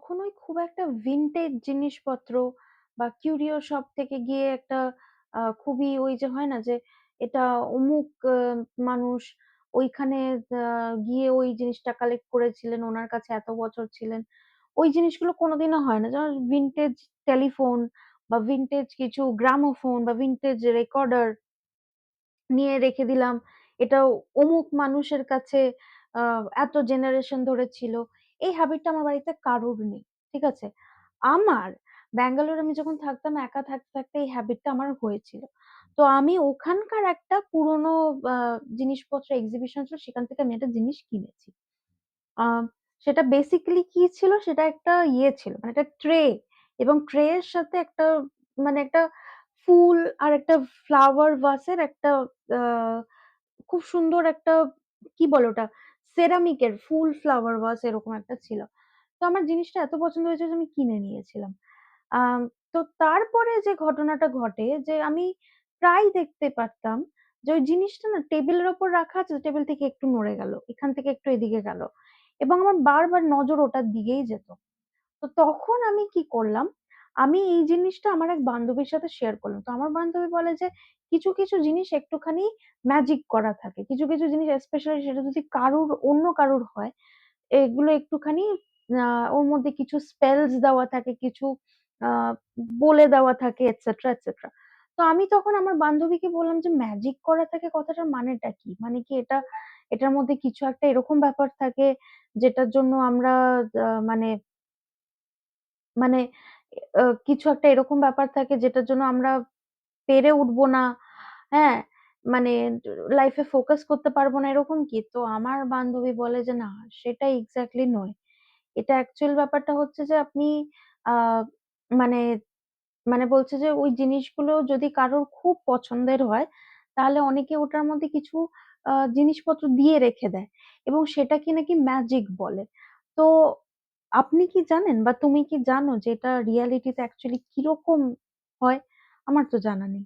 কখনোই খুব একটা ভিনটেজ জিনিসপত্র বা কিউরিও শপ থেকে গিয়ে একটা খুবই ওই যে হয় না যে এটা অমুক মানুষ ওইখানে গিয়ে ওই জিনিসটা কালেক্ট করেছিলেন, ওনার কাছে এত বছর ছিলেন। ওই জিনিসগুলো কোনোদিনও হয় না। যেমন ভিনটেজ টেলিফোন বা ভিনটেজ কিছু গ্রামোফোন বা ভিনটেজ রেকর্ডার নিয়ে রেখে দিলাম। এটা অমুক মানুষের কাছে আ এত জেনারেশন ধরে ছিল। এই হ্যাবিটটা আমার বাড়িতে কারোর নেই। ঠিক আছে? আমার ব্যাঙ্গালোরে আমি যখন থাকতাম একা থাকতে, থাকতে এই হ্যাবিটটা আমার হয়েছিল। তো আমি ওখানকার একটা পুরনো আ জিনিসপত্র এক্সিবিশন ছিল সেখান থেকে আমি একটা জিনিস কিনেছি। আ সেটা বেসিক্যালি কি ছিল? সেটা একটা ইয়ে ছিল, মানে একটা ট্রে এবং ট্রে এর সাথে একটা মানে একটা ফুল আর একটা ফ্লাওয়ার ভাসের একটা আ খুব সুন্দর একটা কি বলে ওটা? সেরামিকের ফুল ফ্লাওয়ার ভাস এরকম একটা ছিল। তো আমার জিনিসটা এত পছন্দ হয়েছে যে আমি কিনে নিয়েছিলাম। আম তো তারপরে যে ঘটনাটা ঘটে যে আমি প্রায় দেখতে পারতাম যে ওই জিনিসটা না টেবিলের উপর রাখা আছে, টেবিল থেকে একটু নড়ে গেল। এখান থেকে একটু এদিকে গেল। এবং আমার বারবার নজর ওটার দিকেই যেত। তো তখন আমি কি করলাম, আমি এই জিনিসটা আমার এক বান্ধবীর সাথে শেয়ার করলাম। তো আমার বান্ধবী বলে যে, "কিছু, কিছু জিনিস একটুখানি ম্যাজিক করা থাকে। কিছু, কিছু জিনিস স্পেশালি সেটা যদি অন্য কারোর হয়, এগুলো একটুখানি আ ওর মধ্যে কিছু স্পেলস দেওয়া থাকে, কিছু আ বলে দেওয়া থাকে এটসেট্রা, এটসেট্রা।" তো আমি তখন আমার বান্ধবীকে বললাম যে, "ম্যাজিক করা থাকে কথাটার মানেটা কি? মানে কি এটার মধ্যে কিছু একটা এরকম ব্যাপার থাকে যেটার জন্য আমরা মানে মানে কিছু একটা এরকম ব্যাপার থাকে যেটার জন্য আমরা পেরে উঠবো না, হ্যাঁ? মানে লাইফ এ ফোকাস করতে পারবো না এরকম কি? তো আমার বান্ধবী বলে যে, "না, সেটা এক্সাক্টলি নয়। এটা অ্যাকচুয়াল ব্যাপারটা হচ্ছে যে আপনি আ মানে মানে বলছে যে ওই জিনিসগুলো যদি কারোর খুব পছন্দের হয়, তাহলে অনেকে ওটার মধ্যে কিছু জিনিসপত্র দিয়ে রেখে দেয় এবং সেটাকে নাকি ম্যাজিক বলে। তো আপনি কি জানেন বা তুমি কি জানো যে এটা রিয়ালিটিতে অ্যাকচুয়ালি কিরকম হয়? আমার তো জানা নেই।